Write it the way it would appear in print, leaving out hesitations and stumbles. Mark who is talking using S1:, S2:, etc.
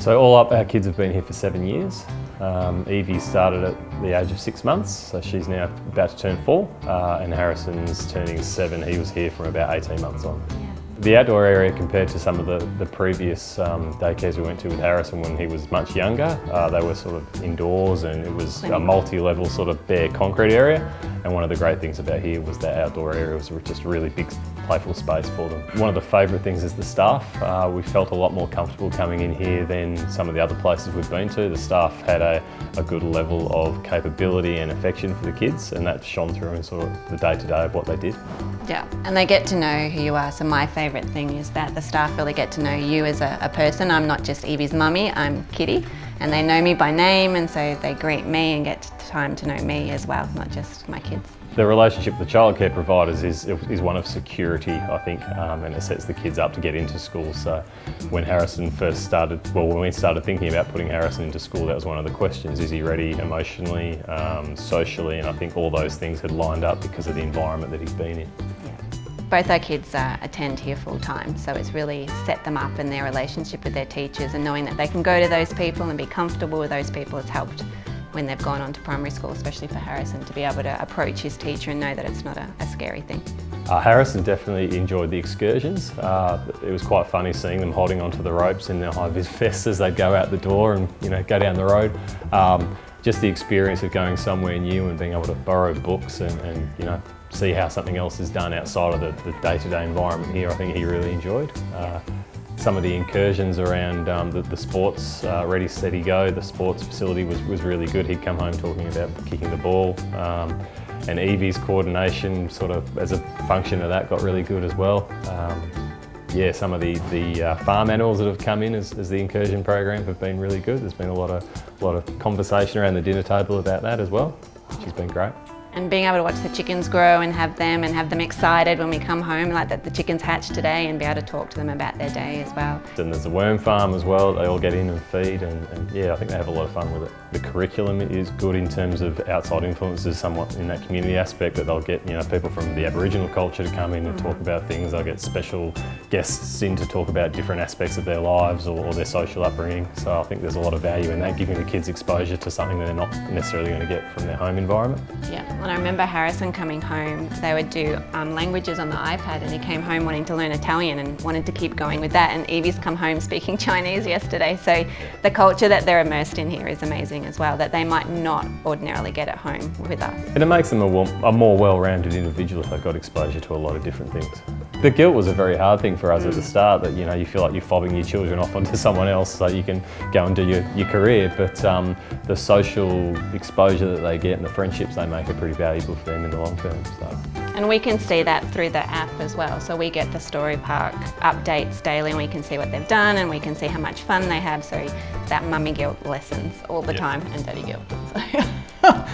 S1: So all up, our kids have been here for 7 years. Evie started at the age of 6 months, so she's now about to turn 4, and Harrison's turning 7. He was here from about 18 months on. The outdoor area compared to some of the previous daycares we went to with Harrison when he was much younger, they were sort of indoors and it was a multi-level sort of bare concrete area. And one of the great things about here was that outdoor area was just a really big playful space for them. One of the favourite things is the staff. We felt a lot more comfortable coming in here than some of the other places we've been to. The staff had a good level of capability and affection for the kids, and that shone through in sort of the day-to-day of what they did.
S2: Yeah, and they get to know who you are. So my favourite thing is that the staff really get to know you as a person. I'm not just Evie's mummy, I'm Kitty, and they know me by name, and so they greet me and get time to know me as well, not just my kids.
S1: The relationship with the childcare providers is one of security, I think, and it sets the kids up to get into school. So when Harrison first started, when we started thinking about putting Harrison into school, that was one of the questions: is he ready emotionally, socially? And I think all those things had lined up because of the environment that he's been in.
S2: Both our kids attend here full time, so it's really set them up in their relationship with their teachers, and knowing that they can go to those people and be comfortable with those people has helped when they've gone on to primary school, especially for Harrison, to be able to approach his teacher and know that it's not a scary thing.
S1: Harrison definitely enjoyed the excursions. It was quite funny seeing them holding onto the ropes in their high-vis vests as they'd go out the door and go down the road. Just the experience of going somewhere new and being able to borrow books and see how something else is done outside of the day-to-day environment here, I think he really enjoyed. Some of the incursions around the sports, ready, steady, go, the sports facility was really good. He'd come home talking about kicking the ball, and Evie's coordination sort of as a function of that got really good as well. Yeah, some of the farm animals that have come in as the incursion program have been really good. There's been a lot of conversation around the dinner table about that as well, which has been great.
S2: And being able to watch the chickens grow and have them excited when we come home, like that the chickens hatched today, and be able to talk to them about their day as well.
S1: And there's a worm farm as well. They all get in and feed, and yeah, I think they have a lot of fun with it. The curriculum is good in terms of outside influences, somewhat in that community aspect, that they'll get people from the Aboriginal culture to come in and talk about things. They'll get special guests in to talk about different aspects of their lives or their social upbringing. So I think there's a lot of value in that, giving the kids exposure to something that they're not necessarily going to get from their home environment.
S2: Yeah. When I remember Harrison coming home, they would do languages on the iPad, and he came home wanting to learn Italian and wanted to keep going with that, and Evie's come home speaking Chinese yesterday. So the culture that they're immersed in here is amazing as well, that they might not ordinarily get at home with us.
S1: And it makes them a more well-rounded individual if they've got exposure to a lot of different things. The guilt was a very hard thing for us at the start, that you feel like you're fobbing your children off onto someone else so you can go and do your career, but the social exposure that they get and the friendships they make are pretty valuable for them in the long term. So.
S2: And we can see that through the app as well. So we get the Story Park updates daily, and we can see what they've done, and we can see how much fun they have. So that mummy guilt lessens all the time, and daddy guilt. So.